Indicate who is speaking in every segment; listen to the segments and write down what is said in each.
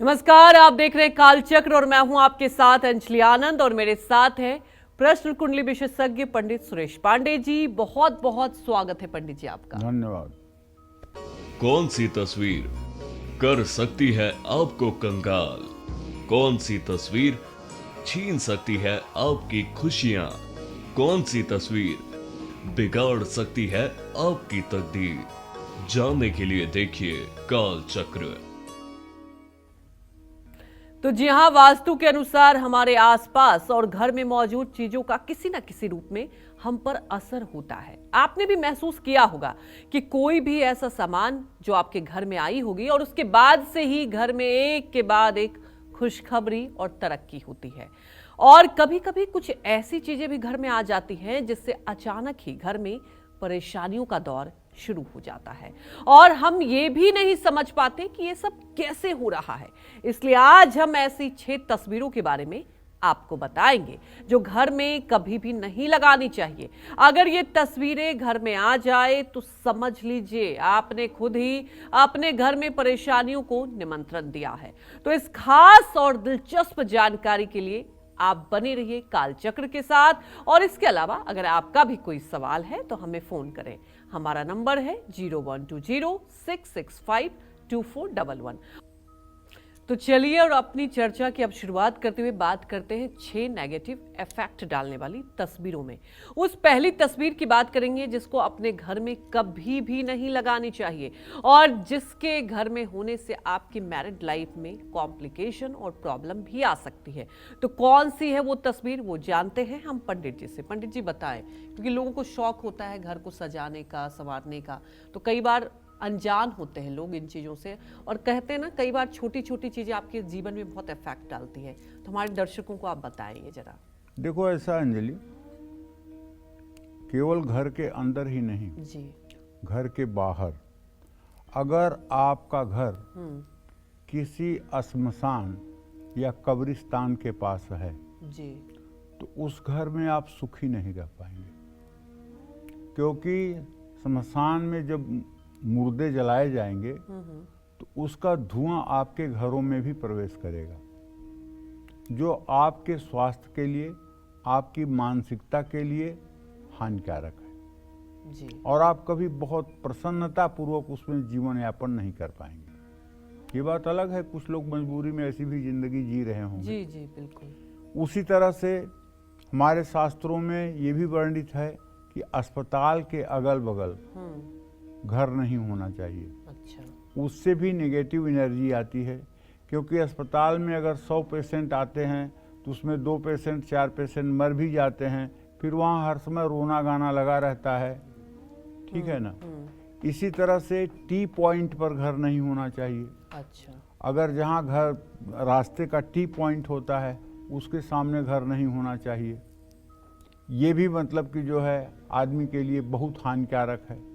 Speaker 1: नमस्कार, आप देख रहे हैं कालचक्र और मैं हूं आपके साथ अंजलि आनंद और मेरे साथ है प्रश्न कुंडली विशेषज्ञ पंडित सुरेश पांडे जी। बहुत बहुत स्वागत है पंडित जी आपका।
Speaker 2: धन्यवाद।
Speaker 3: कौन सी तस्वीर कर सकती है आपको कंगाल? कौन सी तस्वीर छीन सकती है आपकी खुशियां? कौन सी तस्वीर बिगाड़ सकती है आपकी तकदीर? जानने के लिए देखिए काल चक्र।
Speaker 1: तो जी हाँ, वास्तु के अनुसार हमारे आसपास और घर में मौजूद चीजों का किसी न किसी रूप में हम पर असर होता है। आपने भी महसूस किया होगा कि कोई भी ऐसा सामान जो आपके घर में आई होगी और उसके बाद से ही घर में एक के बाद एक खुशखबरी और तरक्की होती है। और कभी कभी कुछ ऐसी चीजें भी घर में आ जाती हैं जिससे अचानक ही घर में परेशानियों का दौर शुरू हो जाता है और हम ये भी नहीं समझ पाते कि ये सब कैसे हो रहा है। इसलिए आज हम ऐसी 6 तस्वीरों के बारे में आपको बताएंगे जो घर में कभी भी नहीं लगानी चाहिए। अगर ये तस्वीरें घर में आ जाए तो समझ लीजिए आपने खुद ही अपने घर में परेशानियों को निमंत्रण दिया है। तो इस खास और दिलचस्प जानकारी के लिए आप बने रहिए कालचक्र के साथ। और इसके अलावा अगर आपका भी कोई सवाल है तो हमें फोन करें। हमारा नंबर है 0120-665-2411। तो चलिए और अपनी चर्चा की अब शुरुआत करते हुए बात करते हैं 6 नेगेटिव इफेक्ट डालने वाली तस्वीरों में। उस पहली तस्वीर की बात करेंगे जिसको अपने घर में कभी भी नहीं लगानी चाहिए और जिसके घर में होने से आपकी मैरिड लाइफ में कॉम्प्लिकेशन और प्रॉब्लम भी आ सकती है। तो कौन सी है वो तस्वीर, वो जानते हैं हम पंडित जी से। पंडित जी बताएं, क्योंकि लोगों को शौक होता है घर को सजाने का, संवारने का, तो कई बार अनजान होते हैं लोग इन चीज़ों से और कहते हैं ना, कई बार छोटी छोटी चीज़ें आपके जीवन में बहुत इफेक्ट डालती है। तो हमारे दर्शकों को आप बताएंगे जरा।
Speaker 2: देखो ऐसा अंजलि, केवल घर के अंदर ही नहीं
Speaker 1: जी
Speaker 2: घर के बाहर अगर आपका घर किसी श्मशान या कब्रिस्तान के पास है
Speaker 1: जी
Speaker 2: तो उस घर में आप सुखी नहीं रह पाएंगे, क्योंकि श्मशान में जब मुर्दे जलाए जाएंगे तो उसका धुआं आपके घरों में भी प्रवेश करेगा, जो आपके स्वास्थ्य के लिए, आपकी मानसिकता के लिए हानिकारक है
Speaker 1: जी।
Speaker 2: और आप कभी बहुत प्रसन्नता पूर्वक उसमें जीवन यापन नहीं कर पाएंगे। ये बात अलग है, कुछ लोग मजबूरी में ऐसी भी जिंदगी जी रहे होंगे।
Speaker 1: जी जी बिल्कुल।
Speaker 2: उसी तरह से हमारे शास्त्रों में ये भी वर्णित है कि अस्पताल के अगल बगल घर नहीं होना चाहिए।
Speaker 1: अच्छा।
Speaker 2: उससे भी नेगेटिव एनर्जी आती है, क्योंकि अस्पताल में अगर 100 पेशेंट आते हैं तो उसमें 2 पेशेंट 4 पेशेंट मर भी जाते हैं, फिर वहाँ हर समय रोना गाना लगा रहता है। ठीक है ना। इसी तरह से टी पॉइंट पर घर नहीं होना चाहिए।
Speaker 1: अच्छा।
Speaker 2: अगर जहाँ घर रास्ते का टी पॉइंट होता है उसके सामने घर नहीं होना चाहिए। ये भी मतलब कि जो है आदमी के लिए बहुत हानिकारक है।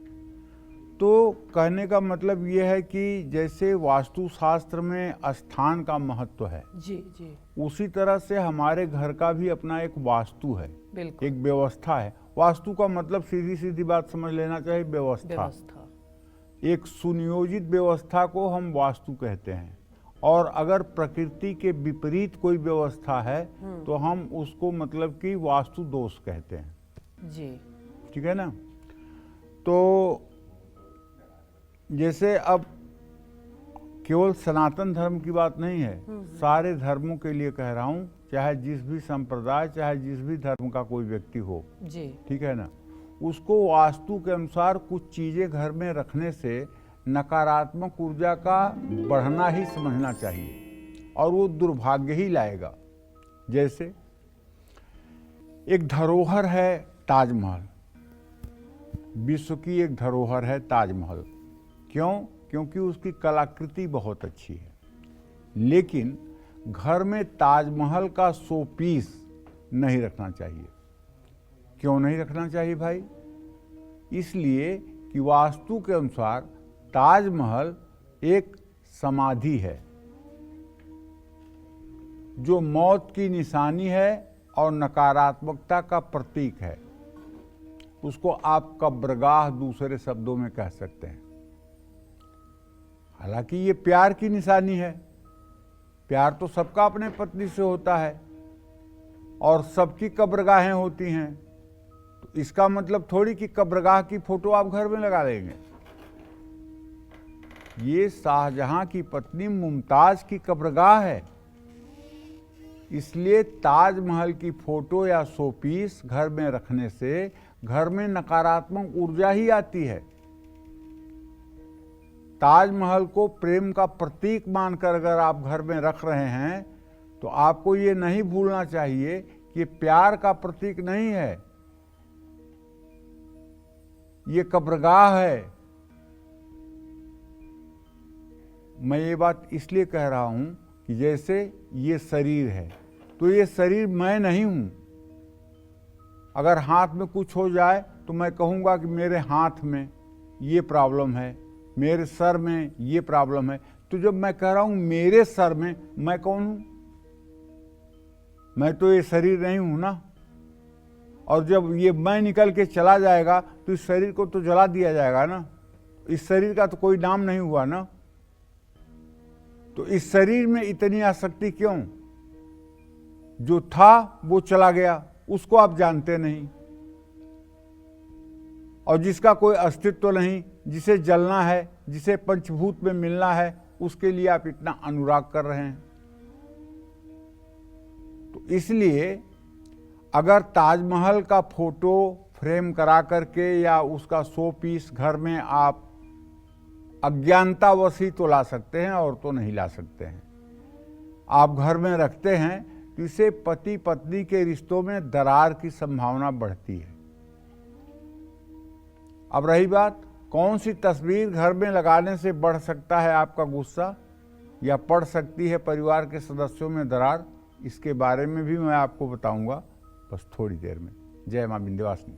Speaker 2: तो कहने का मतलब ये है कि जैसे वास्तुशास्त्र में स्थान का महत्व है,
Speaker 1: जी जी
Speaker 2: उसी तरह से हमारे घर का भी अपना एक वास्तु है,
Speaker 1: बिल्कुल।
Speaker 2: एक व्यवस्था है। वास्तु का मतलब सीधी सीधी बात समझ लेना चाहिए, व्यवस्था। एक सुनियोजित व्यवस्था को हम वास्तु कहते हैं। और अगर प्रकृति के विपरीत कोई व्यवस्था है तो हम उसको मतलब कि वास्तु दोष कहते हैं।
Speaker 1: जी
Speaker 2: ठीक है ना। तो जैसे अब केवल सनातन धर्म की बात नहीं है, सारे धर्मों के लिए कह रहा हूँ, चाहे जिस भी संप्रदाय, चाहे जिस भी धर्म का कोई व्यक्ति हो,
Speaker 1: जी
Speaker 2: ठीक है ना, उसको वास्तु के अनुसार कुछ चीजें घर में रखने से नकारात्मक ऊर्जा का बढ़ना ही समझना चाहिए और वो दुर्भाग्य ही लाएगा। जैसे एक धरोहर है ताजमहल, विश्व की एक धरोहर है ताजमहल। क्यों? क्योंकि उसकी कलाकृति बहुत अच्छी है। लेकिन घर में ताजमहल का शो पीस नहीं रखना चाहिए। क्यों नहीं रखना चाहिए भाई? इसलिए कि वास्तु के अनुसार ताजमहल एक समाधि है जो मौत की निशानी है और नकारात्मकता का प्रतीक है। उसको आप कब्रगाह दूसरे शब्दों में कह सकते हैं। हालांकि ये प्यार की निशानी है, प्यार तो सबका अपने पत्नी से होता है और सबकी कब्रगाहें होती हैं, तो इसका मतलब थोड़ी कि कब्रगाह की फोटो आप घर में लगा लेंगे। ये शाहजहां की पत्नी मुमताज की कब्रगाह है, इसलिए ताजमहल की फोटो या शोपीस घर में रखने से घर में नकारात्मक ऊर्जा ही आती है। ताजमहल को प्रेम का प्रतीक मानकर अगर आप घर में रख रहे हैं तो आपको ये नहीं भूलना चाहिए कि प्यार का प्रतीक नहीं है, ये कब्रगाह है। मैं ये बात इसलिए कह रहा हूं कि जैसे ये शरीर है तो ये शरीर मैं नहीं हूं। अगर हाथ में कुछ हो जाए तो मैं कहूंगा कि मेरे हाथ में ये प्रॉब्लम है, मेरे सर में ये प्रॉब्लम है। तो जब मैं कह रहा हूं मेरे सर में, मैं कौन हूं? मैं तो ये शरीर नहीं हूं ना। और जब ये मैं निकल के चला जाएगा तो इस शरीर को तो जला दिया जाएगा ना, इस शरीर का तो कोई नाम नहीं हुआ ना। तो इस शरीर में इतनी आसक्ति क्यों? जो था वो चला गया, उसको आप जानते नहीं, और जिसका कोई अस्तित्व नहीं, जिसे जलना है, जिसे पंचभूत में मिलना है, उसके लिए आप इतना अनुराग कर रहे हैं। तो इसलिए अगर ताजमहल का फोटो फ्रेम करा करके या उसका शो पीस घर में आप अज्ञानतावश ही तो ला सकते हैं और तो नहीं ला सकते हैं। आप घर में रखते हैं तो इससे पति पत्नी के रिश्तों में दरार की संभावना बढ़ती है। अब रही बात कौन सी तस्वीर घर में लगाने से बढ़ सकता है आपका गुस्सा या पड़ सकती है परिवार के सदस्यों में दरार, इसके बारे में भी मैं आपको बताऊंगा बस थोड़ी देर में। जय मां विंध्यवासिनी।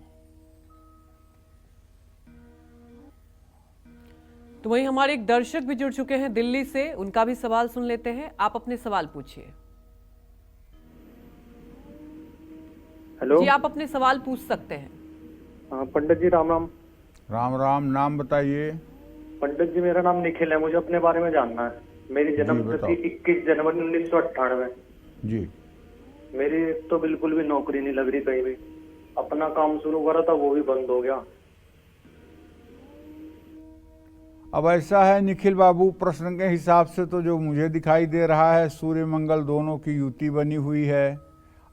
Speaker 1: तो वहीं हमारे एक दर्शक भी जुड़ चुके हैं दिल्ली से, उनका भी सवाल सुन लेते हैं। आप अपने सवाल पूछिए।
Speaker 4: हेलो
Speaker 1: जी, आप अपने सवाल पूछ सकते हैं।
Speaker 4: हाँ पंडित जी, राम राम।
Speaker 2: राम राम। नाम बताइए।
Speaker 4: पंडित जी मेरा नाम निखिल है, मुझे अपने बारे में जानना है। मेरी जन्म तिथि 21 जनवरी 1998।
Speaker 2: जी।
Speaker 4: मेरी तो बिल्कुल भी नौकरी नहीं लग रही कहीं भी, अपना काम शुरू करा था वो भी बंद हो गया।
Speaker 2: अब ऐसा है निखिल बाबू, प्रश्न के हिसाब से तो जो मुझे दिखाई दे रहा है सूर्य मंगल दोनों की युति बनी हुई है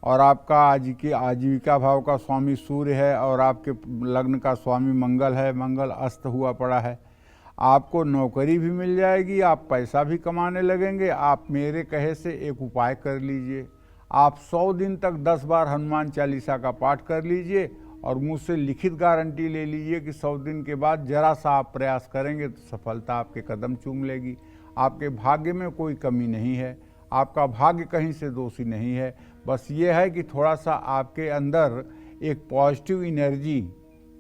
Speaker 2: और आपका आज की आजीविका भाव का स्वामी सूर्य है और आपके लग्न का स्वामी मंगल है। मंगल अस्त हुआ पड़ा है। आपको नौकरी भी मिल जाएगी, आप पैसा भी कमाने लगेंगे। आप मेरे कहे से एक उपाय कर लीजिए, आप 100 दिन तक 10 बार हनुमान चालीसा का पाठ कर लीजिए और मुझसे लिखित गारंटी ले लीजिए कि 100 दिन के बाद जरा सा आप प्रयास करेंगे तो सफलता आपके कदम चूम लेगी। आपके भाग्य में कोई कमी नहीं है, आपका भाग्य कहीं से दोषी नहीं है। बस ये है कि थोड़ा सा आपके अंदर एक पॉजिटिव एनर्जी,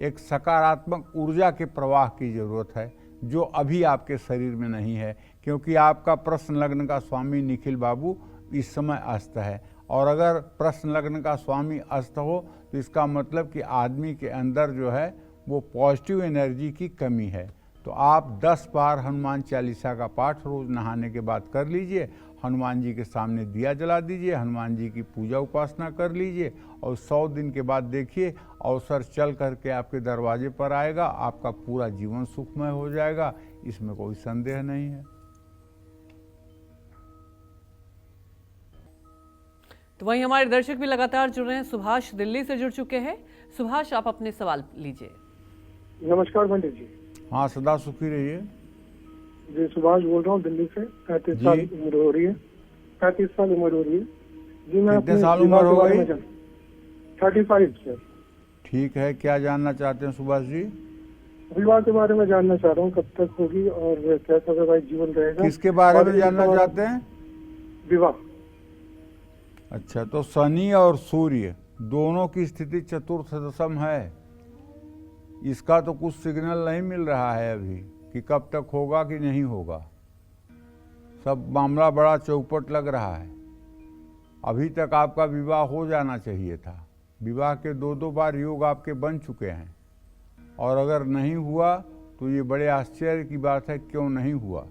Speaker 2: एक सकारात्मक ऊर्जा के प्रवाह की ज़रूरत है जो अभी आपके शरीर में नहीं है, क्योंकि आपका प्रश्न लग्न का स्वामी निखिल बाबू इस समय अस्त है। और अगर प्रश्न लग्न का स्वामी अस्त हो तो इसका मतलब कि आदमी के अंदर जो है वो पॉजिटिव एनर्जी की कमी है। तो आप 10 बार हनुमान चालीसा का पाठ रोज़ नहाने के बाद कर लीजिए, हनुमान जी के सामने दिया जला दीजिए, हनुमान जी की पूजा उपासना कर लीजिए और 100 दिन के बाद देखिए अवसर चल करके आपके दरवाजे पर आएगा, आपका पूरा जीवन सुखमय हो जाएगा, इसमें कोई संदेह नहीं है।
Speaker 1: तो वहीं हमारे दर्शक भी लगातार जुड़ रहे हैं। सुभाष दिल्ली से जुड़ चुके हैं। सुभाष, आप अपने सवाल लीजिए।
Speaker 5: नमस्कार पंडित जी।
Speaker 2: हाँ, सदा सुखी रहिए।
Speaker 5: जी, सुभाष बोल रहा हूँ दिल्ली से। 35 साल उम्र हो रही है। 35 साल उम्र हो रही है जी। मैं
Speaker 2: कितने साल उम्र हो गई?
Speaker 5: 35 सर।
Speaker 2: ठीक है, क्या जानना चाहते हैं सुभाष जी?
Speaker 5: विवाह के बारे में जानना चाह रहा हूँ, कब तक होगी और कैसा वैवाहिक जीवन रहेगा।
Speaker 2: किसके बारे में जानना चाहते हैं?
Speaker 5: विवाह।
Speaker 2: अच्छा, तो शनि और सूर्य दोनों की स्थिति चतुर्थ दशम है। इसका तो कुछ सिग्नल नहीं मिल रहा है अभी कि कब तक होगा कि नहीं होगा। सब मामला बड़ा चौपट लग रहा है। अभी तक आपका विवाह हो जाना चाहिए था। विवाह के 2 बार योग आपके बन चुके हैं और अगर नहीं हुआ तो ये बड़े आश्चर्य की बात है, क्यों नहीं हुआ।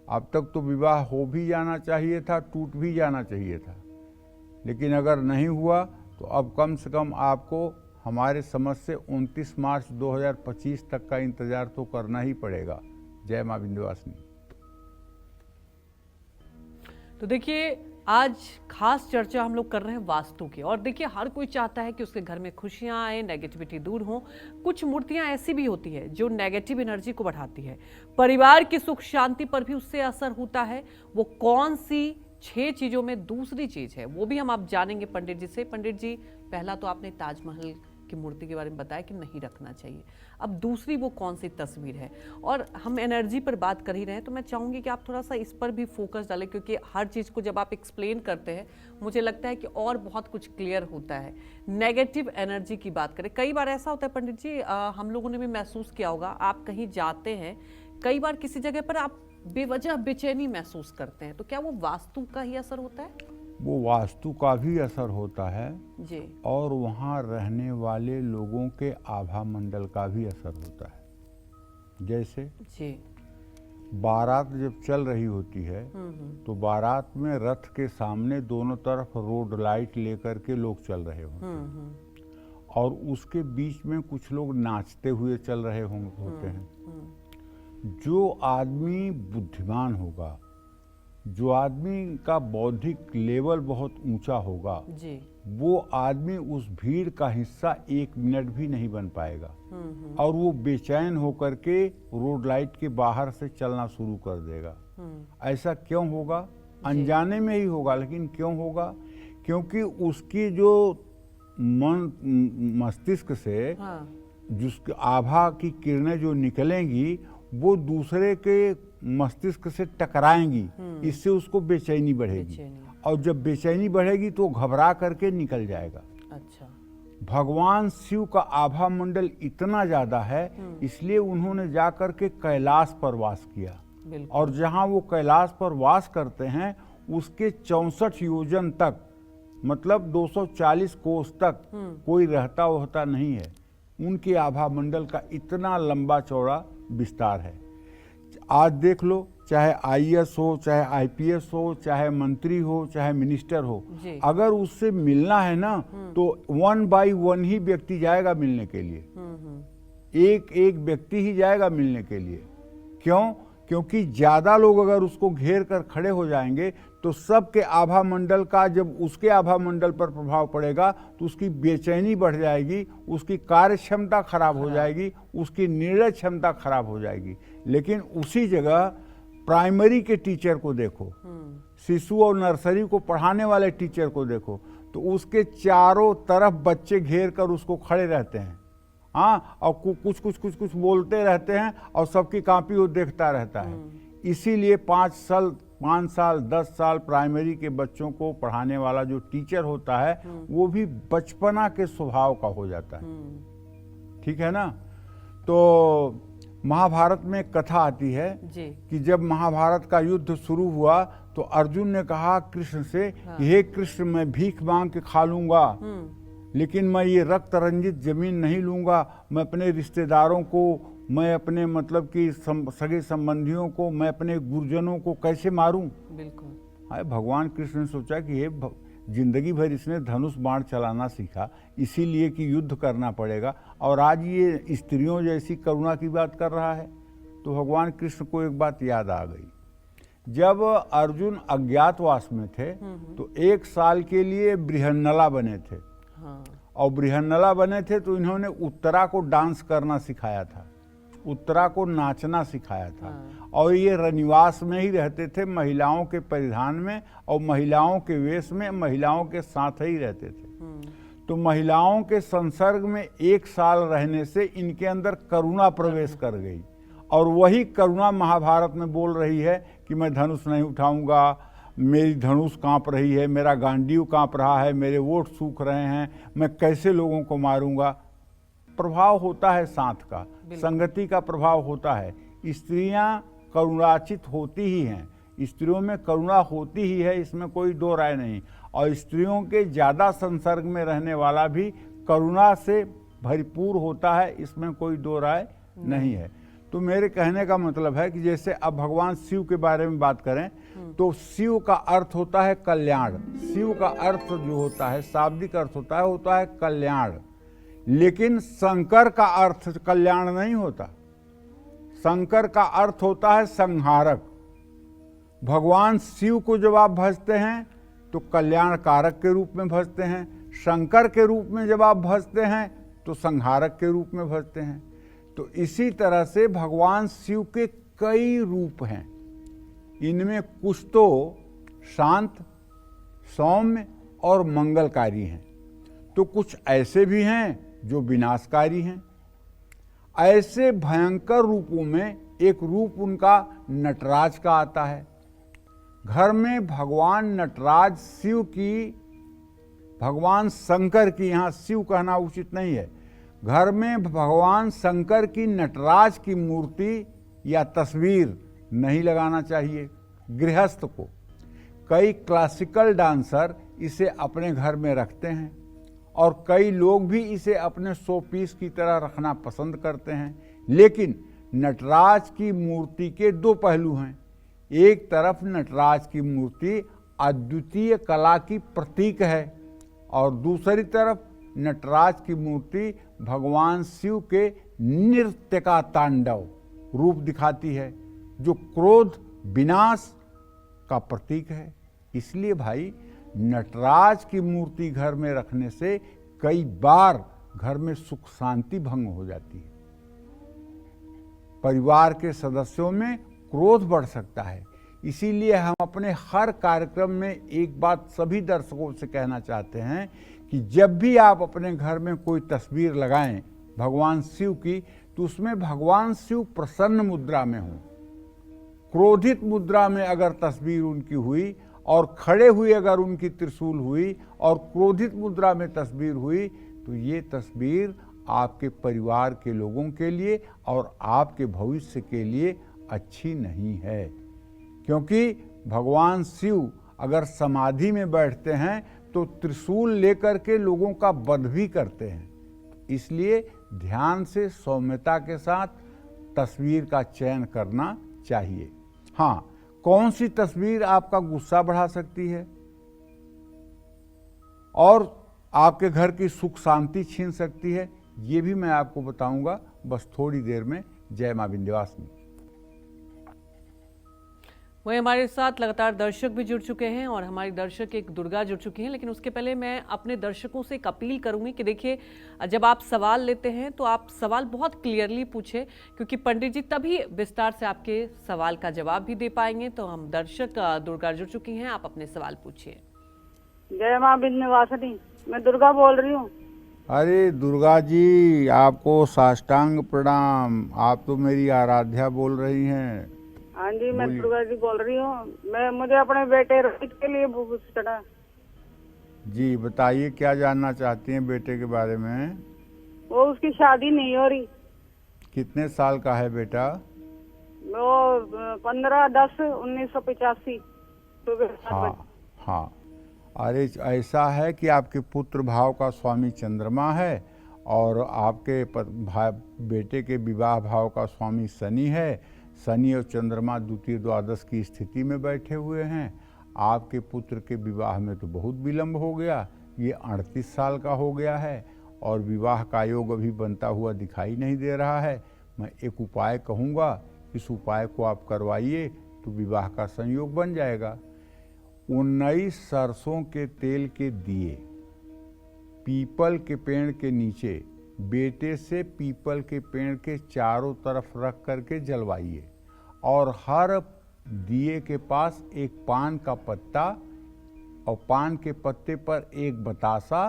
Speaker 2: अब तक तो विवाह हो भी जाना चाहिए था, टूट भी जाना चाहिए था, लेकिन अगर नहीं हुआ तो अब कम से कम आपको हमारे समझ से 29 मार्च 2025 तक का इंतजार तो करना ही पड़ेगा। जय मां विंध्यवासिनी।
Speaker 1: तो देखिए, आज खास चर्चा हम लोग कर रहे हैं वास्तु की। और देखिए, हर कोई चाहता है कि उसके घर में खुशियां आए, नेगेटिविटी दूर हो। कुछ मूर्तियां ऐसी भी होती है जो नेगेटिव एनर्जी को बढ़ाती है, परिवार की सुख शांति पर भी उससे असर होता है। वो कौन सी 6 चीजों में दूसरी चीज है, वो भी हम आप जानेंगे पंडित जी से। पंडित जी, पहला तो आपने ताजमहल की मूर्ति के बारे में बताया कि नहीं रखना चाहिए। अब दूसरी वो कौन सी तस्वीर है? और हम एनर्जी पर बात कर ही रहे हैं, तो मैं चाहूंगी कि आप थोड़ा सा इस पर भी फोकस डालें, क्योंकि हर चीज को जब आप एक्सप्लेन करते हैं मुझे लगता है कि और बहुत कुछ क्लियर होता है। नेगेटिव एनर्जी की बात करें, कई बार ऐसा होता है पंडित जी, हम लोगों ने भी महसूस किया होगा, आप कहीं जाते हैं, कई बार किसी जगह पर आप बेवजह बेचैनी महसूस करते हैं, तो क्या वो वास्तु का ही असर होता है?
Speaker 2: वो वास्तु का भी असर होता है
Speaker 1: जी।
Speaker 2: और वहाँ रहने वाले लोगों के आभा मंडल का भी असर होता है। जैसे
Speaker 1: जी।
Speaker 2: बारात जब चल रही होती है तो बारात में रथ के सामने दोनों तरफ रोड लाइट लेकर के लोग चल रहे होते हैं और उसके बीच में कुछ लोग नाचते हुए चल रहे होते हैं। जो आदमी बुद्धिमान होगा, जो आदमी का बौद्धिक लेवल बहुत ऊंचा होगा
Speaker 1: जी,
Speaker 2: वो आदमी उस भीड़ का हिस्सा 1 मिनट भी नहीं बन पाएगा और वो बेचैन होकर के रोड लाइट के बाहर से चलना शुरू कर देगा। ऐसा क्यों होगा? अनजाने में ही होगा, लेकिन क्यों होगा? क्योंकि उसकी जो मस्तिष्क से जिसके आभा की किरणें जो निकलेंगी वो दूसरे के मस्तिष्क से टकराएंगी, इससे उसको बेचैनी बढ़ेगी और जब बेचैनी बढ़ेगी तो घबरा करके निकल जाएगा।
Speaker 1: अच्छा।
Speaker 2: भगवान शिव का आभा मंडल इतना ज्यादा है, इसलिए उन्होंने जाकर के कैलाश पर वास किया और जहां वो कैलाश पर वास करते हैं उसके 64 योजन तक, मतलब 240 कोस तक कोई रहता वहता नहीं है। उनके आभा मंडल का इतना लंबा चौड़ा विस्तार है। आज देख लो, चाहे आईएएस हो, चाहे आईपीएस हो, चाहे मंत्री हो, चाहे मिनिस्टर हो, अगर उससे मिलना है ना तो 1 बाय 1 ही व्यक्ति जाएगा मिलने के लिए। एक एक व्यक्ति ही जाएगा मिलने के लिए। क्यों? क्योंकि ज्यादा लोग अगर उसको घेर कर खड़े हो जाएंगे तो सबके आभा मंडल का जब उसके आभा मंडल पर प्रभाव पड़ेगा तो उसकी बेचैनी बढ़ जाएगी, उसकी कार्य क्षमता खराब हो जाएगी, उसकी निर्णय क्षमता खराब हो जाएगी। लेकिन उसी जगह प्राइमरी के टीचर को देखो, शिशु और नर्सरी को पढ़ाने वाले टीचर को देखो, तो उसके चारों तरफ बच्चे घेर कर उसको खड़े रहते हैं। हाँ, और कुछ कुछ कुछ कुछ बोलते रहते हैं और सबकी कॉपी वो देखता रहता है। इसीलिए 5 साल 10 साल प्राइमरी के बच्चों को पढ़ाने वाला जो टीचर होता है वो भी बचपना के स्वभाव का हो जाता है। ठीक है ना? तो महाभारत में कथा आती है कि जब महाभारत का युद्ध शुरू हुआ तो अर्जुन ने कहा कृष्ण से, हे कृष्ण, मैं भीख मांग के खा लूंगा, लेकिन मैं ये रक्त रंजित जमीन नहीं लूंगा। मैं अपने रिश्तेदारों को, मैं अपने मतलब कि सगे संबंधियों को, मैं अपने गुरुजनों को कैसे मारूं? बिल्कुल। भगवान कृष्ण ने सोचा कि ये जिंदगी भर इसने धनुष बाण चलाना सीखा, इसीलिए कि युद्ध करना पड़ेगा, और आज ये स्त्रियों जैसी करुणा की बात कर रहा है। तो भगवान कृष्ण को एक बात याद आ गई। जब अर्जुन अज्ञातवास में थे तो 1 साल के लिए बृहन्नला बने थे। और बृहन्नला बने थे तो इन्होंने उत्तरा को डांस करना सिखाया था, उत्तरा को नाचना सिखाया था। और ये रनिवास में ही रहते थे, महिलाओं के परिधान में और महिलाओं के वेश में, महिलाओं के साथ ही रहते थे। तो महिलाओं के संसर्ग में 1 साल रहने से इनके अंदर करुणा प्रवेश कर गई, और वही करुणा महाभारत में बोल रही है कि मैं धनुष नहीं उठाऊंगा, मेरी धनुष कांप रही है, मेरा गांडीव कांप रहा है, मेरे वोट सूख रहे हैं, मैं कैसे लोगों को मारूंगा। प्रभाव होता है साथ का, संगति का प्रभाव होता है। स्त्रियां करुणाचित होती ही हैं, स्त्रियों में करुणा होती ही है, इसमें कोई दो राय नहीं। और स्त्रियों के ज़्यादा संसर्ग में रहने वाला भी करुणा से भरपूर होता है, इसमें कोई दो राय नहीं है। तो मेरे कहने का मतलब है कि जैसे अब भगवान शिव के बारे में बात करें तो शिव का अर्थ होता है कल्याण। शिव का अर्थ जो होता है, शाब्दिक अर्थ होता है कल्याण। लेकिन शंकर का अर्थ कल्याण नहीं होता। शंकर का अर्थ होता है संहारक। भगवान शिव को जब आप भजते हैं तो कल्याण कारक के रूप में भजते हैं, शंकर के रूप में जब आप भजते हैं तो संहारक के रूप में भजते हैं। तो इसी तरह से भगवान शिव के कई रूप हैं। इनमें कुछ तो शांत, सौम्य और मंगलकारी हैं, तो कुछ ऐसे भी हैं जो विनाशकारी हैं। ऐसे भयंकर रूपों में एक रूप उनका नटराज का आता है। घर में भगवान नटराज शिव की, भगवान शंकर की, यहाँ शिव कहना उचित नहीं है, घर में भगवान शंकर की नटराज की मूर्ति या तस्वीर नहीं लगाना चाहिए गृहस्थ को। कई क्लासिकल डांसर इसे अपने घर में रखते हैं और कई लोग भी इसे अपने शो पीस की तरह रखना पसंद करते हैं। लेकिन नटराज की मूर्ति के दो पहलू हैं। एक तरफ नटराज की मूर्ति अद्वितीय कला की प्रतीक है और दूसरी तरफ नटराज की मूर्ति भगवान शिव के नृत्य का तांडव रूप दिखाती है, जो क्रोध, विनाश का प्रतीक है। इसलिए भाई, नटराज की मूर्ति घर में रखने से कई बार घर में सुख शांति भंग हो जाती है। परिवार के सदस्यों में क्रोध बढ़ सकता है। इसीलिए हम अपने हर कार्यक्रम में एक बात सभी दर्शकों से कहना चाहते हैं कि जब भी आप अपने घर में कोई तस्वीर लगाएं भगवान शिव की, तो उसमें भगवान शिव प्रसन्न मुद्रा में हों। क्रोधित मुद्रा में अगर तस्वीर उनकी हुई और खड़े हुए अगर उनकी त्रिशूल हुई और क्रोधित मुद्रा में तस्वीर हुई, तो ये तस्वीर आपके परिवार के लोगों के लिए और आपके भविष्य के लिए अच्छी नहीं है। क्योंकि भगवान शिव अगर समाधि में बैठते हैं तो त्रिशूल लेकर के लोगों का वध भी करते हैं। इसलिए ध्यान से, सौम्यता के साथ तस्वीर का चयन करना चाहिए। हाँ, कौन सी तस्वीर आपका गुस्सा बढ़ा सकती है और आपके घर की सुख शांति छीन सकती है, ये भी मैं आपको बताऊंगा बस थोड़ी देर में। जय मां विंध्यवासिनी।
Speaker 1: वही हमारे साथ लगातार दर्शक भी जुड़ चुके हैं और हमारी दर्शक एक दुर्गा जुड़ चुकी हैं। लेकिन उसके पहले मैं अपने दर्शकों से एक अपील करूंगी कि देखिए, जब आप सवाल लेते हैं तो आप सवाल बहुत क्लियरली पूछे, क्योंकि पंडित जी तभी विस्तार से आपके सवाल का जवाब भी दे पाएंगे। तो हम दर्शक दुर्गा जुड़ चुकी हैं, आप अपने सवाल पूछिए।
Speaker 6: जय मां विंध्यवासिनी, मैं दुर्गा बोल रही हूँ।
Speaker 2: अरे दुर्गा जी, आपको साष्टांग प्रणाम। आप तो मेरी आराध्या बोल रही हैं।
Speaker 6: हाँ जी, मैं दुर्गा जी बोल रही हूँ। मुझे अपने बेटे रोहित के लिए पूछना।
Speaker 2: जी बताइए, क्या जानना चाहती हैं बेटे के बारे में?
Speaker 6: वो उसकी शादी नहीं हो रही।
Speaker 2: कितने साल का है बेटा?
Speaker 6: वो 15/10/1985 सुबह 7
Speaker 2: हाँ
Speaker 6: बजे।
Speaker 2: हाँ, अरे ऐसा है कि आपके पुत्र भाव का स्वामी चंद्रमा है और आपके बेटे के विवाह भाव का स्वामी शनि है। शनि और चंद्रमा द्वितीय द्वादश की स्थिति में बैठे हुए हैं। आपके पुत्र के विवाह में तो बहुत विलंब हो गया, ये 38 साल का हो गया है और विवाह का योग अभी बनता हुआ दिखाई नहीं दे रहा है। मैं एक उपाय कहूँगा, इस उपाय को आप करवाइए तो विवाह का संयोग बन जाएगा। 19 सरसों के तेल के दिए पीपल के पेड़ के नीचे बेटे से पीपल के पेड़ के चारों तरफ रख करके जलवाइए और हर दिए के पास एक पान का पत्ता और पान के पत्ते पर एक बतासा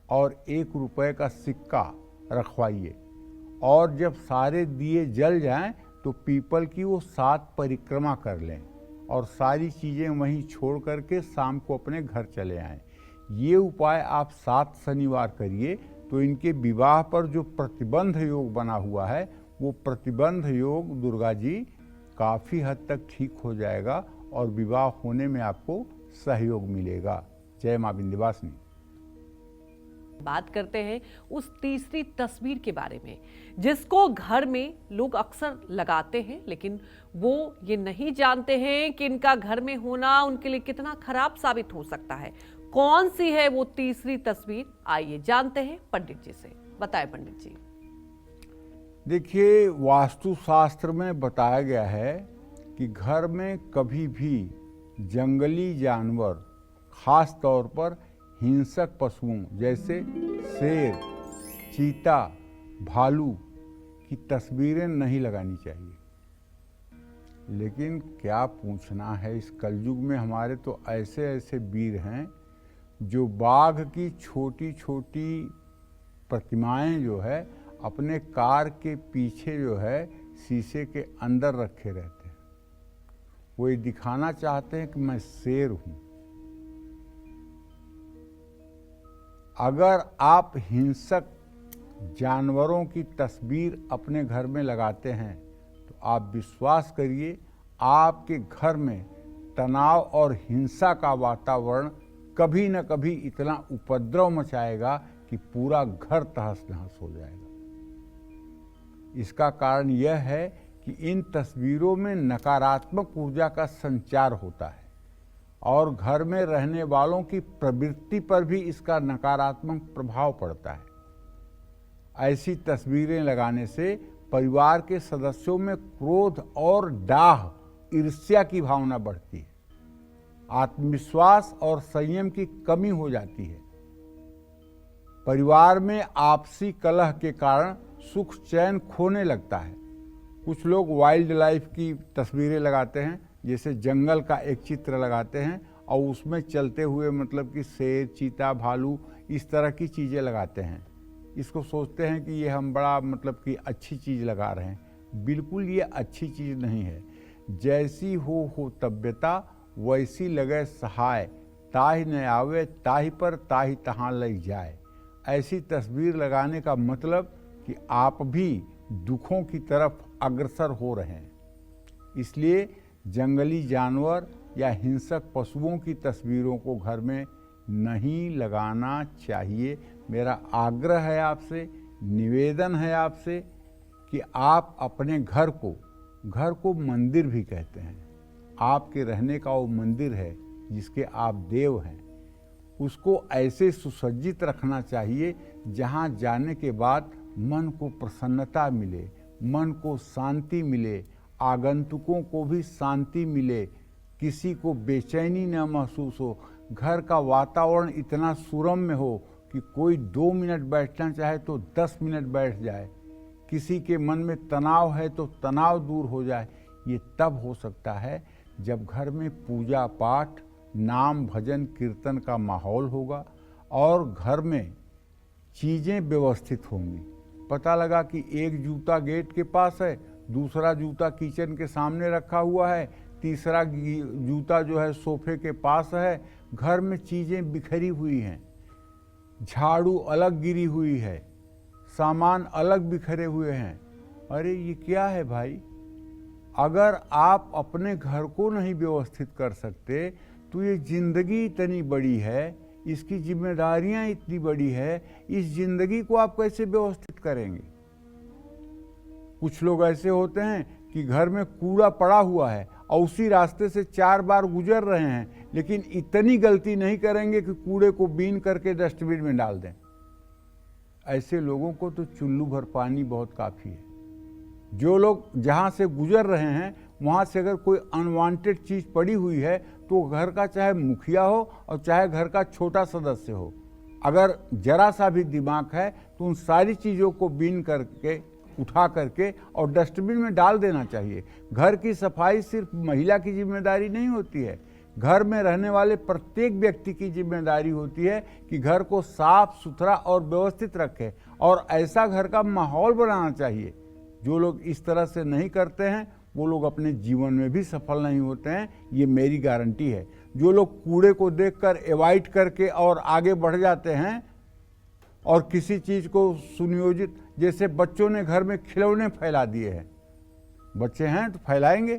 Speaker 2: और 1 रुपए का सिक्का रखवाइए। और जब सारे दिए जल जाएं तो पीपल की वो 7 परिक्रमा कर लें और सारी चीज़ें वहीं छोड़ करके शाम को अपने घर चले आएं। ये उपाय आप 7 शनिवार करिए तो इनके विवाह पर जो प्रतिबंध योग बना हुआ है, वो प्रतिबंध योग दुर्गा जी काफ़ी हद तक ठीक हो जाएगा और विवाह होने में आपको सहयोग मिलेगा। जय मां विंध्यवासिनी।
Speaker 1: बात करते हैं उस तीसरी तस्वीर के बारे में जिसको घर में लोग अक्सर लगाते हैं, लेकिन वो ये नहीं जानते हैं कि इनका घर में होना उनके लिए कितना खराब साबित हो सकता है। कौन सी है वो तीसरी तस्वीर, आइए जानते हैं पंडित जी से। बताएं पंडित जी।
Speaker 2: देखिए, वास्तुशास्त्र में बताया गया है कि घर में कभी भी जंगली जानवर, खास तौर पर हिंसक पशुओं जैसे शेर, चीता, भालू की तस्वीरें नहीं लगानी चाहिए। लेकिन क्या पूछना है, इस कलयुग में हमारे तो ऐसे ऐसे वीर हैं जो बाघ की छोटी छोटी प्रतिमाएं जो है अपने कार के पीछे जो है शीशे के अंदर रखे रहते हैं। वो ये दिखाना चाहते हैं कि मैं शेर हूं। अगर आप हिंसक जानवरों की तस्वीर अपने घर में लगाते हैं तो आप विश्वास करिए, आपके घर में तनाव और हिंसा का वातावरण कभी न कभी इतना उपद्रव मचाएगा कि पूरा घर तहस नहस हो जाएगा। इसका कारण यह है कि इन तस्वीरों में नकारात्मक ऊर्जा का संचार होता है और घर में रहने वालों की प्रवृत्ति पर भी इसका नकारात्मक प्रभाव पड़ता है। ऐसी तस्वीरें लगाने से परिवार के सदस्यों में क्रोध और डाह, ईर्ष्या की भावना बढ़ती है, आत्मविश्वास और संयम की कमी हो जाती है। परिवार में आपसी कलह के कारण सुख चैन खोने लगता है। कुछ लोग वाइल्ड लाइफ की तस्वीरें लगाते हैं, जैसे जंगल का एक चित्र लगाते हैं और उसमें चलते हुए मतलब कि शेर, चीता, भालू इस तरह की चीज़ें लगाते हैं। इसको सोचते हैं कि ये हम बड़ा मतलब कि अच्छी चीज़ लगा रहे हैं। बिल्कुल ये अच्छी चीज़ नहीं है। जैसी हो तब्यता वैसी लगे सहाय, ताहि न आवे ताहि पर ताहि तहाँ लग जाए। ऐसी तस्वीर लगाने का मतलब कि आप भी दुखों की तरफ अग्रसर हो रहे हैं। इसलिए जंगली जानवर या हिंसक पशुओं की तस्वीरों को घर में नहीं लगाना चाहिए। मेरा आग्रह है आपसे, निवेदन है आपसे कि आप अपने घर को मंदिर भी कहते हैं, आपके रहने का वो मंदिर है जिसके आप देव हैं, उसको ऐसे सुसज्जित रखना चाहिए जहाँ जाने के बाद मन को प्रसन्नता मिले, मन को शांति मिले, आगंतुकों को भी शांति मिले, किसी को बेचैनी न महसूस हो। घर का वातावरण इतना सुरम्य हो कि कोई 2 मिनट बैठना चाहे तो 10 मिनट बैठ जाए। किसी के मन में तनाव है तो तनाव दूर हो जाए। ये तब हो सकता है जब घर में पूजा पाठ, नाम भजन कीर्तन का माहौल होगा और घर में चीज़ें व्यवस्थित होंगी। पता लगा कि एक जूता गेट के पास है, दूसरा जूता किचन के सामने रखा हुआ है, तीसरा जूता जो है सोफे के पास है। घर में चीज़ें बिखरी हुई हैं, झाड़ू अलग गिरी हुई है, सामान अलग बिखरे हुए हैं। अरे ये क्या है भाई? अगर आप अपने घर को नहीं व्यवस्थित कर सकते तो ये जिंदगी इतनी बड़ी है, इसकी जिम्मेदारियां इतनी बड़ी है, इस जिंदगी को आप कैसे व्यवस्थित करेंगे? कुछ लोग ऐसे होते हैं कि घर में कूड़ा पड़ा हुआ है और उसी रास्ते से 4 बार गुजर रहे हैं, लेकिन इतनी गलती नहीं करेंगे कि कूड़े को बीन करके डस्टबिन में डाल दें। ऐसे लोगों को तो चुल्लू भर पानी बहुत काफ़ी है। जो लोग जहाँ से गुजर रहे हैं वहाँ से अगर कोई अनवांटेड चीज़ पड़ी हुई है तो घर का चाहे मुखिया हो और चाहे घर का छोटा सदस्य हो, अगर जरा सा भी दिमाग है तो उन सारी चीज़ों को बीन करके, उठा करके और डस्टबिन में डाल देना चाहिए। घर की सफाई सिर्फ महिला की जिम्मेदारी नहीं होती है, घर में रहने वाले प्रत्येक व्यक्ति की जिम्मेदारी होती है कि घर को साफ सुथरा और व्यवस्थित रखे और ऐसा घर का माहौल बनाना चाहिए। जो लोग इस तरह से नहीं करते हैं वो लोग अपने जीवन में भी सफल नहीं होते हैं, ये मेरी गारंटी है। जो लोग कूड़े को देखकर एवॉइड करके और आगे बढ़ जाते हैं और किसी चीज़ को सुनियोजित, जैसे बच्चों ने घर में खिलौने फैला दिए हैं, बच्चे हैं तो फैलाएंगे,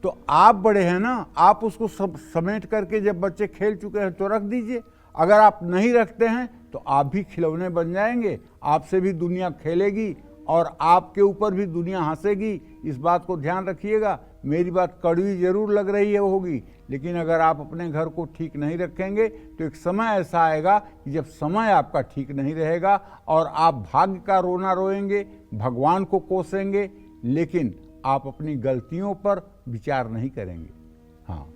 Speaker 2: तो आप बड़े हैं ना, आप उसको सब समेट करके जब बच्चे खेल चुके हैं तो रख दीजिए। अगर आप नहीं रखते हैं तो आप भी खिलौने बन जाएंगे, आपसे भी दुनिया खेलेगी और आपके ऊपर भी दुनिया हंसेगी। इस बात को ध्यान रखिएगा। मेरी बात कड़वी जरूर लग रही है होगी, लेकिन अगर आप अपने घर को ठीक नहीं रखेंगे तो एक समय ऐसा आएगा कि जब समय आपका ठीक नहीं रहेगा और आप भाग्य का रोना रोएंगे, भगवान को कोसेंगे, लेकिन आप अपनी गलतियों पर विचार नहीं करेंगे। हाँ,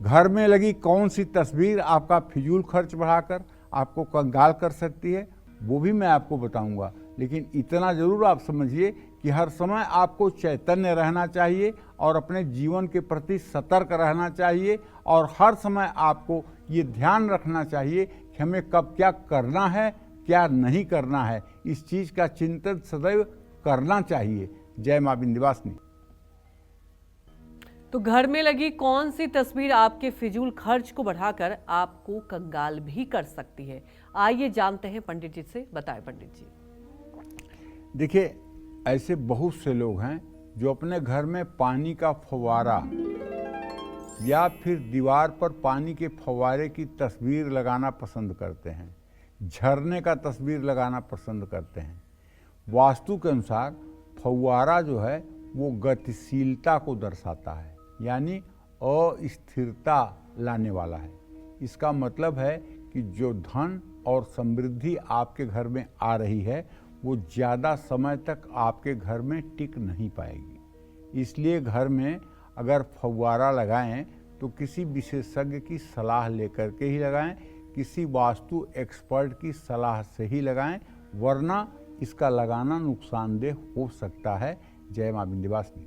Speaker 2: घर में लगी कौन सी तस्वीर आपका फिजूल खर्च बढ़ाकर आपको कंगाल कर सकती है, वो भी मैं आपको बताऊंगा। लेकिन इतना जरूर आप समझिए कि हर समय आपको चैतन्य रहना चाहिए और अपने जीवन के प्रति सतर्क रहना चाहिए और हर समय आपको ये ध्यान रखना चाहिए कि हमें कब क्या करना है, क्या नहीं करना है। इस चीज का चिंतन सदैव करना चाहिए। जय मां विंध्यवासिनी।
Speaker 1: तो घर में लगी कौन सी तस्वीर आपके फिजूल खर्च को बढ़ाकर आपको कंगाल भी कर सकती है? आइए जानते हैं पंडित जी से। बताएं पंडित जी।
Speaker 2: देखिए, ऐसे बहुत से लोग हैं जो अपने घर में पानी का फव्वारा या फिर दीवार पर पानी के फव्वारे की तस्वीर लगाना पसंद करते हैं, झरने का तस्वीर लगाना पसंद करते हैं। वास्तु के अनुसार फव्वारा जो है वो गतिशीलता को दर्शाता है, यानी अस्थिरता लाने वाला है। इसका मतलब है कि जो धन और समृद्धि आपके घर में आ रही है वो ज़्यादा समय तक आपके घर में टिक नहीं पाएगी। इसलिए घर में अगर फव्वारा लगाएं तो किसी विशेषज्ञ की सलाह लेकर के ही लगाएं, किसी वास्तु एक्सपर्ट की सलाह से ही लगाएं, वरना इसका लगाना नुकसानदेह हो सकता है। जय मां विंध्यवासिनी।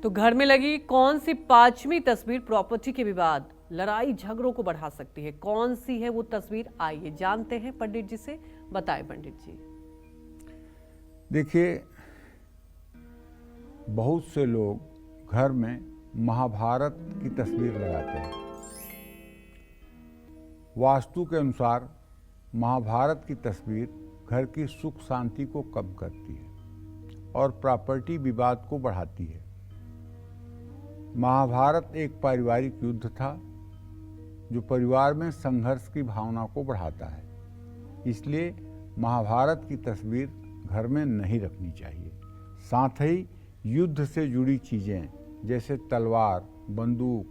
Speaker 1: तो घर में लगी कौन सी पांचवी तस्वीर प्रॉपर्टी के विवाद, लड़ाई झगड़ों को बढ़ा सकती है? कौन सी है वो तस्वीर? आइए जानते हैं पंडित जी से। बताएं पंडित जी।
Speaker 2: देखिए, बहुत से लोग घर में महाभारत की तस्वीर लगाते हैं। वास्तु के अनुसार महाभारत की तस्वीर घर की सुख शांति को कम करती है और प्रॉपर्टी विवाद को बढ़ाती है। महाभारत एक पारिवारिक युद्ध था जो परिवार में संघर्ष की भावना को बढ़ाता है। इसलिए महाभारत की तस्वीर घर में नहीं रखनी चाहिए। साथ ही युद्ध से जुड़ी चीज़ें जैसे तलवार, बंदूक,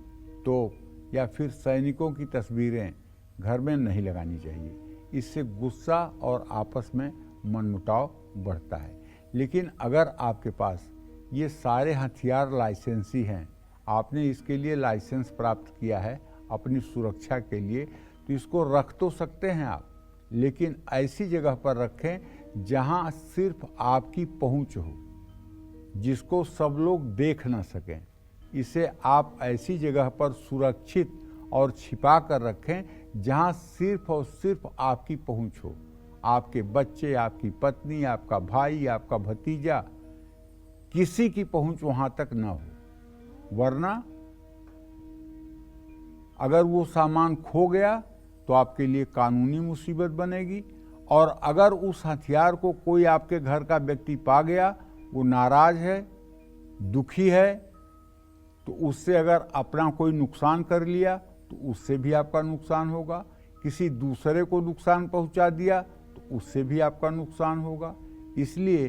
Speaker 2: तोप या फिर सैनिकों की तस्वीरें घर में नहीं लगानी चाहिए। इससे गुस्सा और आपस में मनमुटाव बढ़ता है। लेकिन अगर आपके पास ये सारे हथियार लाइसेंसी हैं, आपने इसके लिए लाइसेंस प्राप्त किया है अपनी सुरक्षा के लिए, तो इसको रख तो सकते हैं आप, लेकिन ऐसी जगह पर रखें जहां सिर्फ आपकी पहुंच हो, जिसको सब लोग देख ना सकें। इसे आप ऐसी जगह पर सुरक्षित और छिपा कर रखें जहां सिर्फ और सिर्फ आपकी पहुंच हो। आपके बच्चे, आपकी पत्नी, आपका भाई, आपका भतीजा, किसी की पहुंच वहां तक ना हो। वरना अगर वो सामान खो गया तो आपके लिए कानूनी मुसीबत बनेगी, और अगर उस हथियार को कोई आपके घर का व्यक्ति पा गया, वो नाराज है, दुखी है, तो उससे अगर अपना कोई नुकसान कर लिया तो उससे भी आपका नुकसान होगा। किसी दूसरे को नुकसान पहुंचा दिया तो उससे भी आपका नुकसान होगा। इसलिए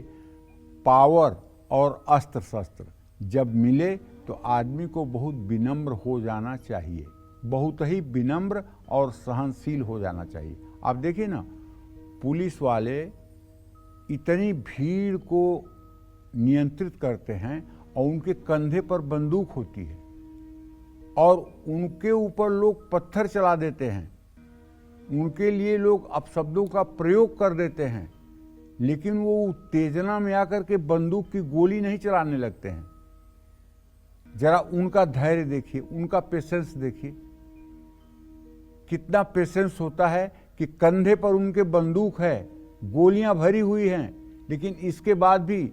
Speaker 2: पावर और अस्त्र शस्त्र जब मिले तो आदमी को बहुत विनम्र हो जाना चाहिए, बहुत ही विनम्र और सहनशील हो जाना चाहिए। आप देखिए ना, पुलिस वाले इतनी भीड़ को नियंत्रित करते हैं और उनके कंधे पर बंदूक होती है और उनके ऊपर लोग पत्थर चला देते हैं, उनके लिए लोग अपशब्दों का प्रयोग कर देते हैं, लेकिन वो उत्तेजना में आकर के बंदूक की गोली नहीं चलाने लगते हैं। जरा उनका धैर्य देखिए, उनका पेशेंस देखिए, कितना पेशेंस होता है कि कंधे पर उनके बंदूक है, गोलियां भरी हुई हैं, लेकिन इसके बाद भी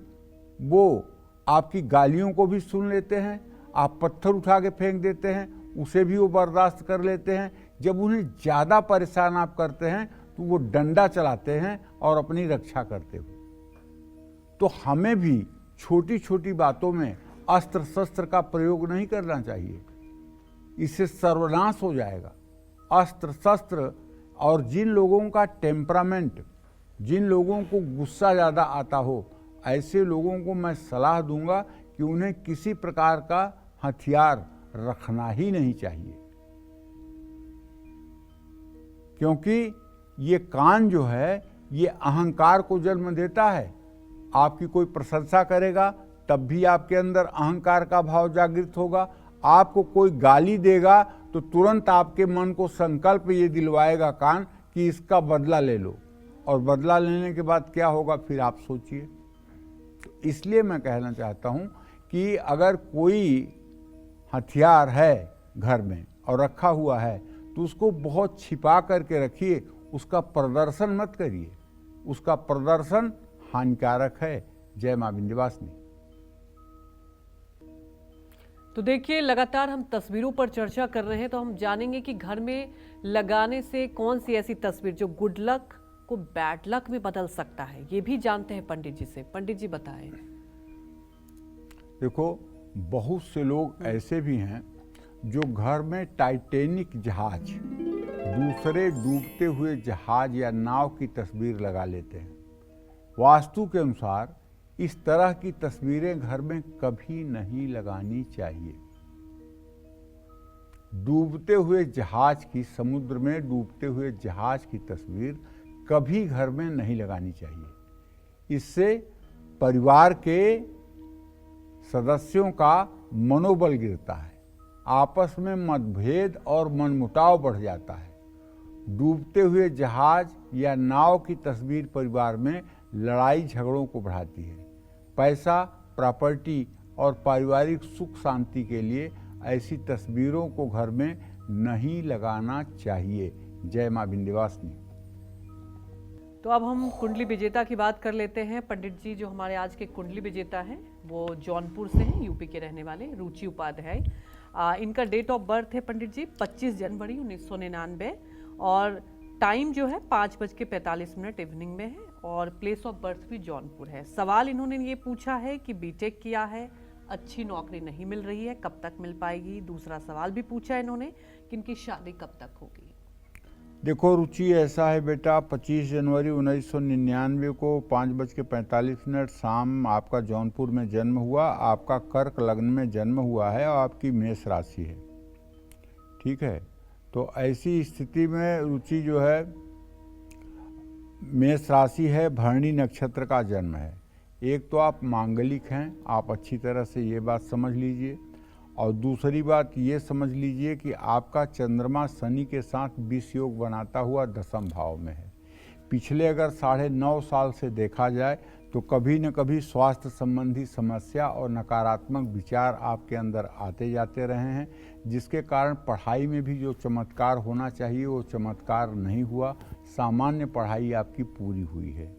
Speaker 2: वो आपकी गालियों को भी सुन लेते हैं, आप पत्थर उठा के फेंक देते हैं, उसे भी वो बर्दाश्त कर लेते हैं। जब उन्हें ज़्यादा परेशान आप करते हैं तो वो डंडा चलाते हैं और अपनी रक्षा करते हुए। तो हमें भी छोटी छोटी बातों में अस्त्र शस्त्र का प्रयोग नहीं करना चाहिए, इससे सर्वनाश हो जाएगा। अस्त्र शस्त्र और जिन लोगों का टेम्परामेंट, जिन लोगों को गुस्सा ज़्यादा आता हो, ऐसे लोगों को मैं सलाह दूंगा कि उन्हें किसी प्रकार का हथियार रखना ही नहीं चाहिए, क्योंकि ये कान जो है ये अहंकार को जन्म देता है। आपकी कोई प्रशंसा करेगा तब भी आपके अंदर अहंकार का भाव जागृत होगा। आपको कोई गाली देगा तो तुरंत आपके मन को संकल्प ये दिलवाएगा कान कि इसका बदला ले लो, और बदला लेने के बाद क्या होगा फिर आप सोचिए। तो इसलिए मैं कहना चाहता हूँ कि अगर कोई हथियार है घर में और रखा हुआ है तो उसको बहुत छिपा करके रखिए, उसका प्रदर्शन मत करिए, उसका प्रदर्शन हानिकारक है। जय मां विंध्यवासिनी।
Speaker 1: तो देखिए, लगातार हम तस्वीरों पर चर्चा कर रहे हैं, तो हम जानेंगे कि घर में लगाने से कौन सी ऐसी तस्वीर जो गुड लक को बैड लक में बदल सकता है, ये भी जानते हैं पंडित जी से। पंडित जी बताएं।
Speaker 2: देखो, बहुत से लोग ऐसे भी हैं जो घर में टाइटैनिक जहाज, दूसरे डूबते हुए जहाज या नाव की तस्वीर लगा लेते हैं। वास्तु के अनुसार इस तरह की तस्वीरें घर में कभी नहीं लगानी चाहिए। डूबते हुए जहाज की, समुद्र में डूबते हुए जहाज की तस्वीर कभी घर में नहीं लगानी चाहिए। इससे परिवार के सदस्यों का मनोबल गिरता है, आपस में मतभेद और मनमुटाव बढ़ जाता है। डूबते हुए जहाज या नाव की तस्वीर परिवार में लड़ाई झगड़ों को बढ़ाती है। पैसा, प्रॉपर्टी और पारिवारिक सुख शांति के लिए ऐसी तस्वीरों को घर में नहीं लगाना चाहिए। जय मां विंध्यवासिनी।
Speaker 1: तो अब हम कुंडली विजेता की बात कर लेते हैं। पंडित जी जो हमारे आज के कुंडली विजेता हैं वो जौनपुर से हैं, यूपी के रहने वाले, रुचि उपाध्याय। इनका डेट ऑफ बर्थ है पंडित जी 25 जनवरी 1999 और टाइम जो है 5:45 इवनिंग में है और प्लेस ऑफ बर्थ भी जौनपुर है। सवाल इन्होंने ये पूछा है कि बीटेक किया है, अच्छी नौकरी नहीं मिल रही है, कब तक मिल पाएगी। दूसरा सवाल भी पूछा है इन्होंने कि इनकी शादी कब तक होगी।
Speaker 2: देखो रुचि, ऐसा है बेटा, 25 जनवरी 1999 को 5:45 शाम आपका जौनपुर में जन्म हुआ। आपका कर्क लग्न में जन्म हुआ है और आपकी मेष राशि है, ठीक है। तो ऐसी स्थिति में रुचि जो है, मेष राशि है, भरणी नक्षत्र का जन्म है। एक तो आप मांगलिक हैं, आप अच्छी तरह से ये बात समझ लीजिए, और दूसरी बात ये समझ लीजिए कि आपका चंद्रमा शनि के साथ विष योग बनाता हुआ दशम भाव में है। पिछले अगर 9.5 साल से देखा जाए तो कभी न कभी स्वास्थ्य संबंधी समस्या और नकारात्मक विचार आपके अंदर आते जाते रहे हैं, जिसके कारण पढ़ाई में भी जो चमत्कार होना चाहिए वो चमत्कार नहीं हुआ। सामान्य पढ़ाई आपकी पूरी हुई है।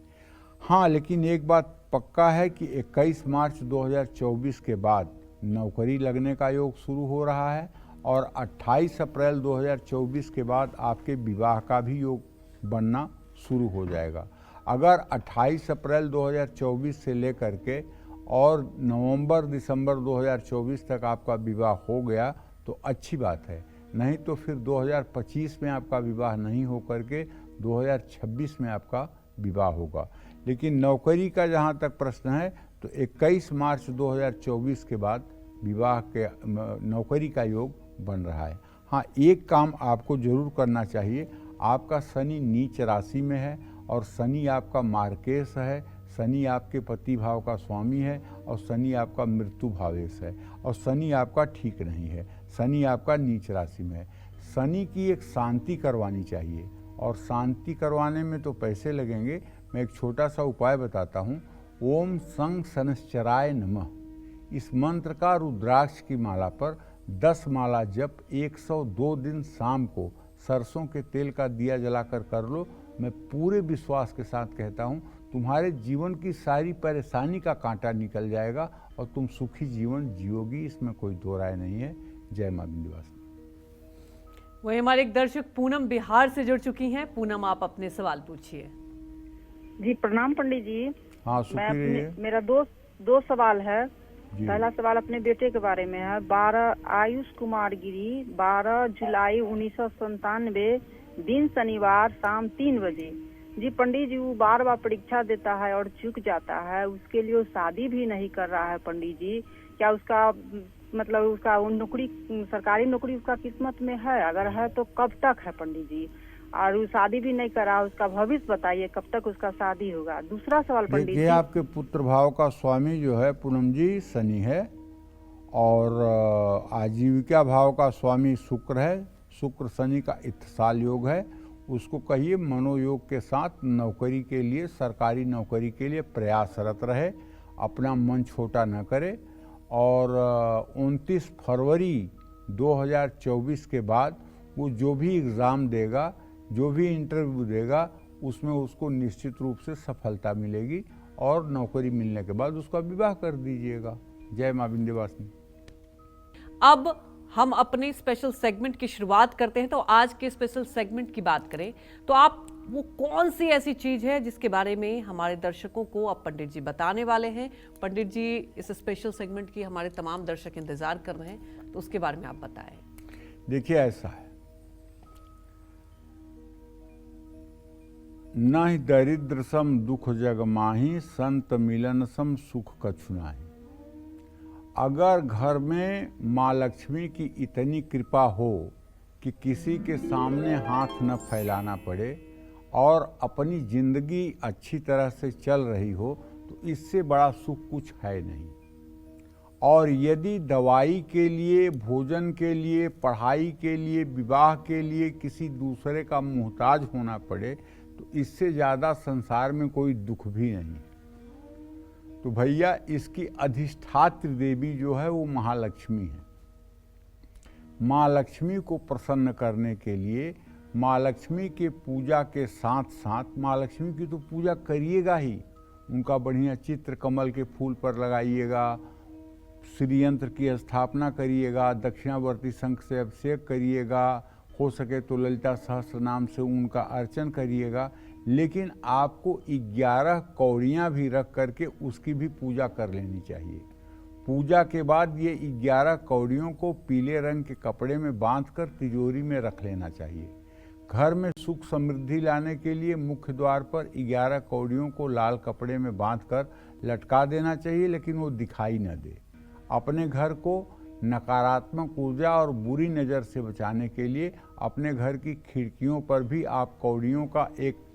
Speaker 2: हाँ, लेकिन एक बात पक्का है कि 21 मार्च 2024 के बाद नौकरी लगने का योग शुरू हो रहा है और 28 अप्रैल 2024 के बाद आपके विवाह का भी योग बनना शुरू हो जाएगा। अगर 28 अप्रैल 2024 से लेकर के और नवंबर-दिसंबर 2024 तक आपका विवाह हो गया तो अच्छी बात है, नहीं तो फिर 2025 में आपका विवाह नहीं हो करके 2026 में आपका विवाह होगा। लेकिन नौकरी का जहाँ तक प्रश्न है तो 21 मार्च 2024 के बाद विवाह के नौकरी का योग बन रहा है। हाँ, एक काम आपको जरूर करना चाहिए। आपका शनि नीच राशि में है और शनि आपका मार्केश है, शनि आपके पति भाव का स्वामी है और शनि आपका मृत्यु भावेश है और शनि आपका ठीक नहीं है, शनि आपका नीच राशि में है। शनि की एक शांति करवानी चाहिए और शांति करवाने में तो पैसे लगेंगे। मैं एक छोटा सा उपाय बताता हूँ। ओम संग शनश्चराय नमः, इस मंत्र का रुद्राक्ष की माला पर 10 माला जप 102 दिन शाम को सरसों के तेल का दिया जलाकर कर लो। मैं पूरे विश्वास के साथ कहता हूँ तुम्हारे जीवन की सारी परेशानी का कांटा निकल जाएगा और तुम सुखी जीवन जियोगी, इसमें कोई दो राय नहीं है। जय मां विंध्यवासिनी।
Speaker 1: वही हमारे एक दर्शक पूनम बिहार से जुड़ चुकी हैं। पूनम, आप अपने सवाल पूछिए।
Speaker 6: जी प्रणाम पंडित जी।
Speaker 2: हाँ, सुखी रहिए।
Speaker 6: मेरा दो सवाल है। पहला सवाल अपने बेटे के बारे में है। 12 आयुष कुमार गिरी 12 जुलाई 1997 दिन शनिवार शाम 3 बजे। जी पंडित जी, वो बार बार परीक्षा देता है और चूक जाता है, उसके लिए वो शादी भी नहीं कर रहा है पंडित जी। क्या उसका मतलब उसका वो नौकरी, सरकारी नौकरी उसका किस्मत में है? अगर है तो कब तक है पंडित जी? और वो शादी भी नहीं करा, उसका भविष्य बताइए, कब तक उसका शादी होगा? दूसरा सवाल पंडित
Speaker 2: देखिए,
Speaker 6: जी,
Speaker 2: आपके पुत्र भाव का स्वामी जो है पूनम जी शनि है, और आजीविका भाव का स्वामी शुक्र है। शुक्र शनि का इत्तिसाल योग है। उसको कहिए मनोयोग के साथ नौकरी के लिए, सरकारी नौकरी के लिए प्रयासरत रहे, अपना मन छोटा न करे। और 29 फरवरी 2024 के बाद वो जो भी एग्ज़ाम देगा, जो भी इंटरव्यू देगा, उसमें उसको निश्चित रूप से सफलता मिलेगी, और नौकरी मिलने के बाद उसका विवाह कर दीजिएगा। जय माँ विंध्यवासिनी।
Speaker 1: अब हम अपने स्पेशल सेगमेंट की शुरुआत करते हैं। तो आज के स्पेशल सेगमेंट की बात करें तो आप वो कौन सी ऐसी चीज है जिसके बारे में हमारे दर्शकों को अब पंडित जी बताने वाले हैं? पंडित जी, इस स्पेशल सेगमेंट की हमारे तमाम दर्शक इंतजार कर रहे हैं, तो उसके बारे में आप बताएं।
Speaker 2: देखिए, ऐसा है, न ही दरिद्र सम दुख जग माही, संत मिलन सम सुख कछु नाही। अगर घर में माँ लक्ष्मी की इतनी कृपा हो कि किसी के सामने हाथ न फैलाना पड़े और अपनी जिंदगी अच्छी तरह से चल रही हो, तो इससे बड़ा सुख कुछ है नहीं। और यदि दवाई के लिए, भोजन के लिए, पढ़ाई के लिए, विवाह के लिए किसी दूसरे का मोहताज होना पड़े, तो इससे ज़्यादा संसार में कोई दुख भी नहीं। तो भैया, इसकी अधिष्ठात्री देवी जो है वो महालक्ष्मी है। माँ लक्ष्मी को प्रसन्न करने के लिए माँ लक्ष्मी के पूजा के साथ साथ माँ लक्ष्मी की तो पूजा करिएगा ही, उनका बढ़िया चित्र कमल के फूल पर लगाइएगा, श्री यंत्र की स्थापना करिएगा, दक्षिणावर्ती शंख से अभिषेक करिएगा, हो सके तो ललिता सहस्त्र नाम से उनका अर्चन करिएगा। लेकिन आपको 11 कौड़ियाँ भी रख करके उसकी भी पूजा कर लेनी चाहिए। पूजा के बाद ये 11 कौड़ियों को पीले रंग के कपड़े में बांधकर तिजोरी में रख लेना चाहिए। घर में सुख समृद्धि लाने के लिए मुख्य द्वार पर 11 कौड़ियों को लाल कपड़े में बांधकर लटका देना चाहिए, लेकिन वो दिखाई न दे। अपने घर को नकारात्मक ऊर्जा और बुरी नज़र से बचाने के लिए अपने घर की खिड़कियों पर भी आप कौड़ियों का एक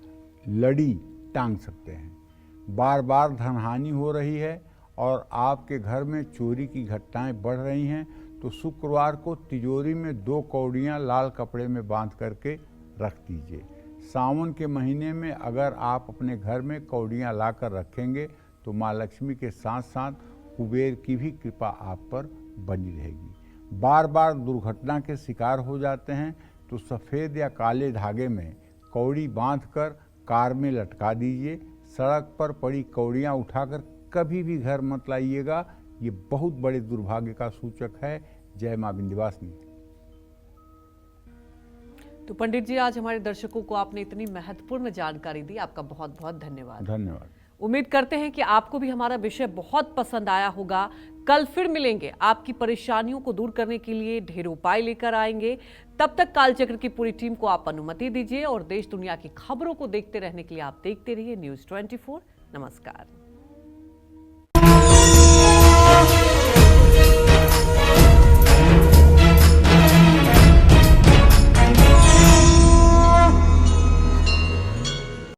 Speaker 2: लड़ी टांग सकते हैं। बार बार धनहानि हो रही है और आपके घर में चोरी की घटनाएं बढ़ रही हैं, तो शुक्रवार को तिजोरी में 2 कौड़ियाँ लाल कपड़े में बांध करके रख दीजिए। सावन के महीने में अगर आप अपने घर में कौड़ियाँ लाकर रखेंगे तो माँ लक्ष्मी के साथ साथ कुबेर की भी कृपा आप पर बनी रहेगी। बार बार दुर्घटना के शिकार हो जाते हैं तो सफ़ेद या काले धागे में कौड़ी बांधकर कार में लटका दीजिए। सड़क पर पड़ी कौड़ियाँ उठाकर कभी भी घर मत लाइएगा, ये बहुत बड़े दुर्भाग्य का सूचक है। जय माँ विंध्यवासिनी।
Speaker 1: तो पंडित जी, आज हमारे दर्शकों को आपने इतनी महत्वपूर्ण जानकारी दी, आपका बहुत बहुत धन्यवाद।
Speaker 2: धन्यवाद।
Speaker 1: उम्मीद करते हैं कि आपको भी हमारा विषय बहुत पसंद आया होगा। कल फिर मिलेंगे, आपकी परेशानियों को दूर करने के लिए ढेर उपाय लेकर आएंगे। तब तक कालचक्र की पूरी टीम को आप अनुमति दीजिए और देश दुनिया की खबरों को देखते रहने के लिए आप देखते रहिए News 24। नमस्कार।